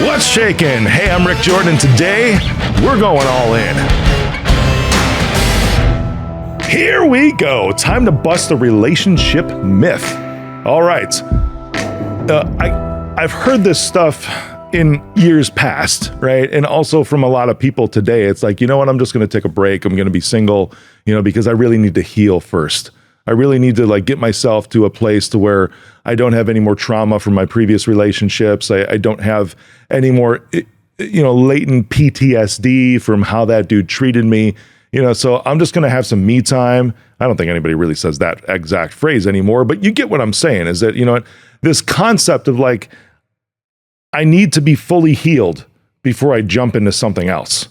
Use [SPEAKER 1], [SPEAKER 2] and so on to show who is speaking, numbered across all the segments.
[SPEAKER 1] What's shaking? Hey, I'm Rick Jordan. Today, we're going all in. Here we go. Time to bust a relationship myth. All right. I've heard this stuff in years past, right? And also from a lot of people today. It's like, you know what? I'm just going to take a break. I'm going to be single, because I really need to heal first. I really need to get myself to a place to where I don't have any more trauma from my previous relationships. I don't have any more, latent PTSD from how that dude treated me. So I'm just going to have some me time. I don't think anybody really says that exact phrase anymore, but you get what I'm saying is that, this concept of I need to be fully healed before I jump into something else.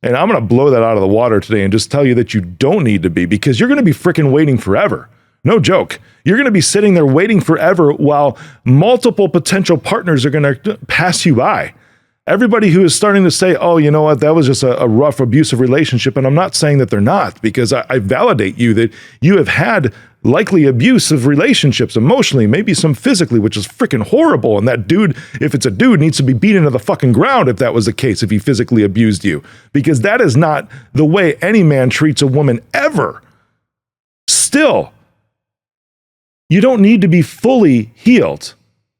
[SPEAKER 1] And I'm going to blow that out of the water today and just tell you that you don't need to be, because you're going to be freaking waiting forever. No joke. You're going to be sitting there waiting forever while multiple potential partners are going to pass you by. Everybody who is starting to say, oh, you know what, that was just a rough, abusive relationship. And I'm not saying that they're not, because I validate you that you have had likely abusive relationships emotionally, maybe some physically, which is freaking horrible. And that dude, if it's a dude, needs to be beaten to the fucking ground if that was the case, if he physically abused you, because that is not the way any man treats a woman ever. Still, you don't need to be fully healed.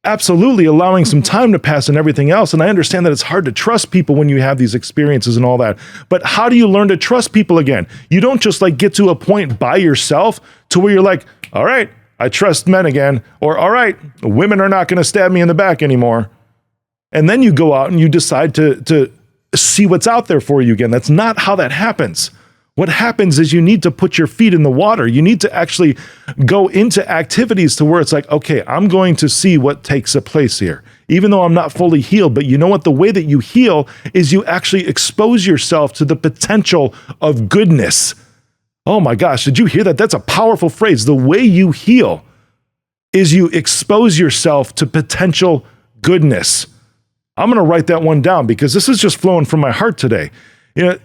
[SPEAKER 1] Absolutely allowing some time to pass and everything else. And I understand that it's hard to trust people when you have these experiences and all that. But how do you learn to trust people again? You don't just get to a point by yourself to where you're like, all right, I trust men again. Or, all right, women are not going to stab me in the back anymore. And then you go out and you decide to see what's out there for you again. That's not how that happens. What happens is you need to put your feet in the water. You need to actually go into activities to where it's like, okay, I'm going to see what takes place here, even though I'm not fully healed. But you know what? The way that you heal is you actually expose yourself to the potential of goodness. Oh my gosh, did you hear that? That's a powerful phrase. The way you heal is you expose yourself to potential goodness. I'm going to write that one down because this is just flowing from my heart today.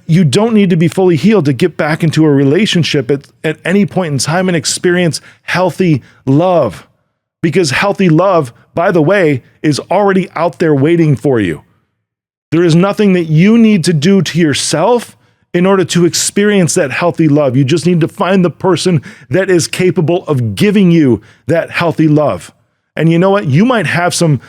[SPEAKER 1] You don't need to be fully healed to get back into a relationship at any point in time and experience healthy love. Because healthy love, by the way, is already out there waiting for you. There is nothing that you need to do to yourself in order to experience that healthy love. You just need to find the person that is capable of giving you that healthy love. And you know what? You might have some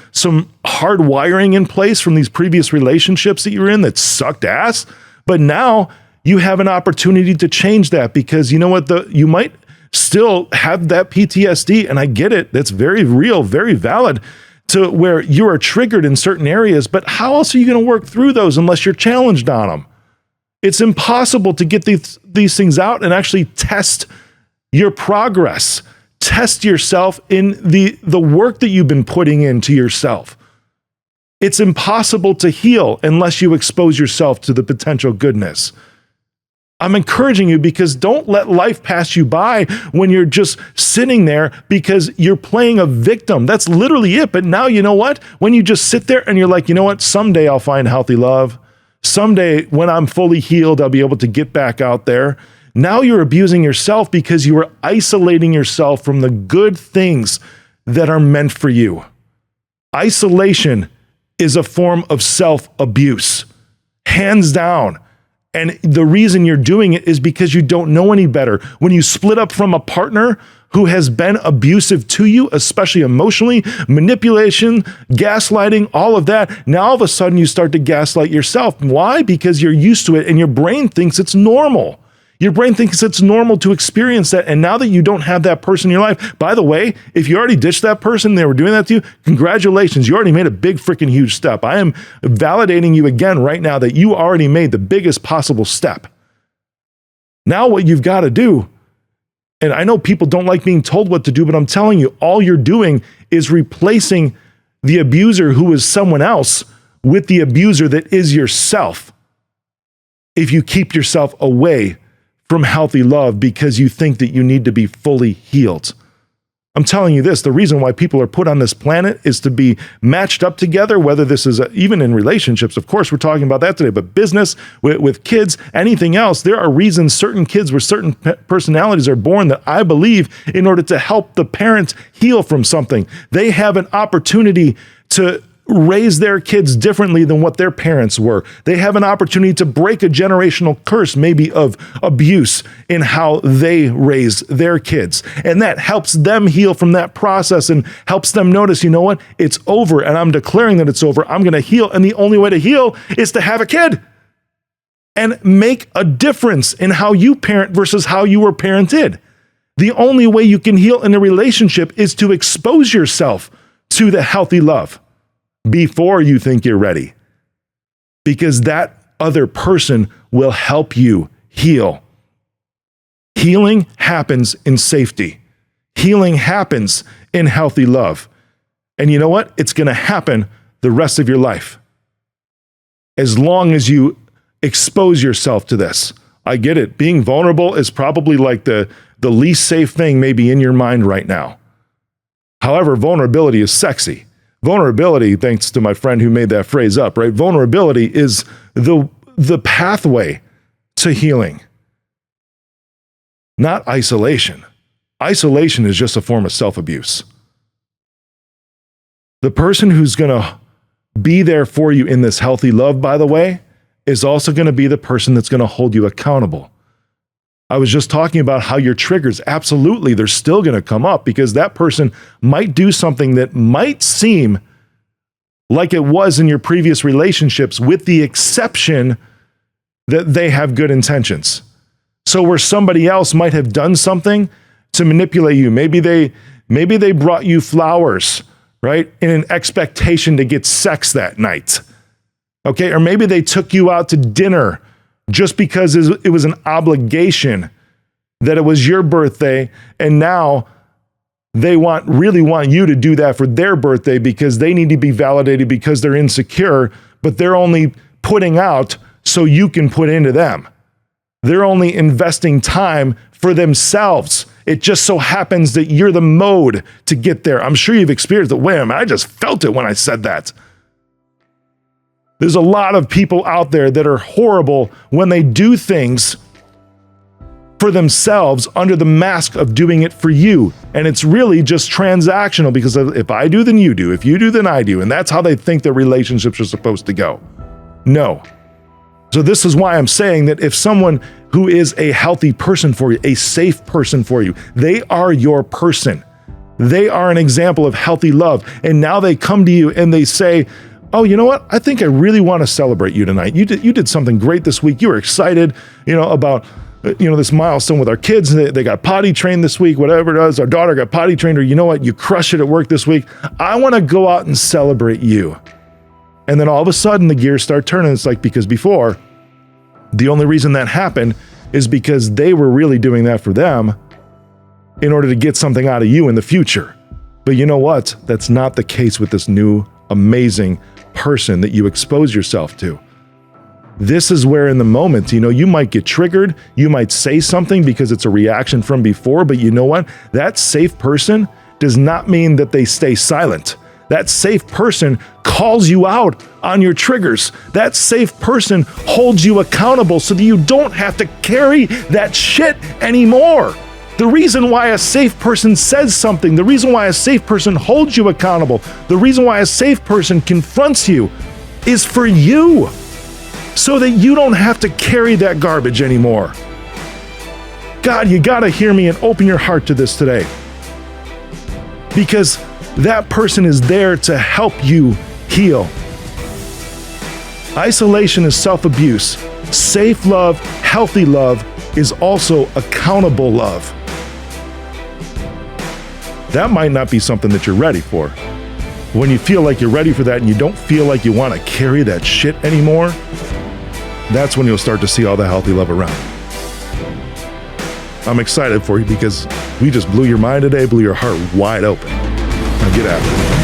[SPEAKER 1] hard wiring in place from these previous relationships that you're in that sucked ass. But now you have an opportunity to change that, because you know what? You might still have that PTSD, and I get it. That's very real, very valid, to where you are triggered in certain areas. But how else are you going to work through those unless you're challenged on them? It's impossible to get these things out and actually test your progress. Test yourself in the work that you've been putting into yourself. It's impossible to heal unless you expose yourself to the potential goodness. I'm encouraging you, because don't let life pass you by when you're just sitting there because you're playing a victim. That's literally it. But now, you know what? When you just sit there and you're like, you know what? Someday I'll find healthy love. Someday when I'm fully healed, I'll be able to get back out there. Now you're abusing yourself because you are isolating yourself from the good things that are meant for you. Isolation is a form of self-abuse, hands down. And the reason you're doing it is because you don't know any better. When you split up from a partner who has been abusive to you, especially emotionally, manipulation, gaslighting, all of that, now all of a sudden you start to gaslight yourself. Why? Because you're used to it and your brain thinks it's normal. Your brain thinks it's normal to experience that. And now that you don't have that person in your life, by the way, if you already ditched that person, they were doing that to you, congratulations. You already made a big freaking huge step. I am validating you again right now that you already made the biggest possible step. Now what you've got to do, and I know people don't like being told what to do, but I'm telling you, all you're doing is replacing the abuser who is someone else with the abuser that is yourself. If you keep yourself away from healthy love because you think that you need to be fully healed. I'm telling you this, the reason why people are put on this planet is to be matched up together, whether this is even in relationships. Of course, we're talking about that today, but business, with kids, anything else, there are reasons certain kids with certain personalities are born that I believe in order to help the parents heal from something. They have an opportunity to raise their kids differently than what their parents were. They have an opportunity to break a generational curse, maybe of abuse, in how they raise their kids. And that helps them heal from that process and helps them notice, you know what? It's over, and I'm declaring that it's over. I'm going to heal. And the only way to heal is to have a kid and make a difference in how you parent versus how you were parented. The only way you can heal in a relationship is to expose yourself to the healthy love before you think you're ready, because that other person will help you heal. Healing happens in safety. Healing happens in healthy love. And you know what? It's going to happen the rest of your life, as long as you expose yourself to this. I get it. Being vulnerable is probably like the least safe thing maybe in your mind right now. However, vulnerability is sexy. Vulnerability, thanks to my friend who made that phrase up, right? Vulnerability is the pathway to healing, not isolation. Isolation is just a form of self-abuse. The person who's going to be there for you in this healthy love, by the way, is also going to be the person that's going to hold you accountable. I was just talking about how your triggers, absolutely, they're still going to come up, because that person might do something that might seem like it was in your previous relationships, with the exception that they have good intentions. So where somebody else might have done something to manipulate you, maybe they brought you flowers, right, in an expectation to get sex that night. Okay, or maybe they took you out to dinner just because it was an obligation, that it was your birthday, and now they really want you to do that for their birthday because they need to be validated because they're insecure, but they're only putting out so you can put into them. They're only investing time for themselves. It just so happens that you're the mode to get there. I'm sure you've experienced it. Wham, I just felt it when I said that. There's a lot of people out there that are horrible when they do things for themselves under the mask of doing it for you. And it's really just transactional, because if I do, then you do. If you do, then I do. And that's how they think their relationships are supposed to go. No. So this is why I'm saying that if someone who is a healthy person for you, a safe person for you, they are your person. They are an example of healthy love. And now they come to you and they say, oh, you know what? I think I really want to celebrate you tonight. You did something great this week. You were excited, about, this milestone with our kids. They got potty trained this week, whatever it is. Our daughter got potty trained, or you know what? You crushed it at work this week. I want to go out and celebrate you. And then all of a sudden the gears start turning. It's like, because before, the only reason that happened is because they were really doing that for them in order to get something out of you in the future. But you know what? That's not the case with this new amazing person that you expose yourself to. This is where in the moment, you might get triggered. You might say something because it's a reaction from before, but you know what? That safe person does not mean that they stay silent. That safe person calls you out on your triggers. That safe person holds you accountable so that you don't have to carry that shit anymore. The reason why a safe person says something, the reason why a safe person holds you accountable, the reason why a safe person confronts you is for you, so that you don't have to carry that garbage anymore. God, you gotta hear me and open your heart to this today, because that person is there to help you heal. Isolation is self-abuse. Safe love, healthy love is also accountable love. That might not be something that you're ready for. When you feel like you're ready for that and you don't feel like you want to carry that shit anymore, that's when you'll start to see all the healthy love around. I'm excited for you because we just blew your mind today, blew your heart wide open. Now get after it.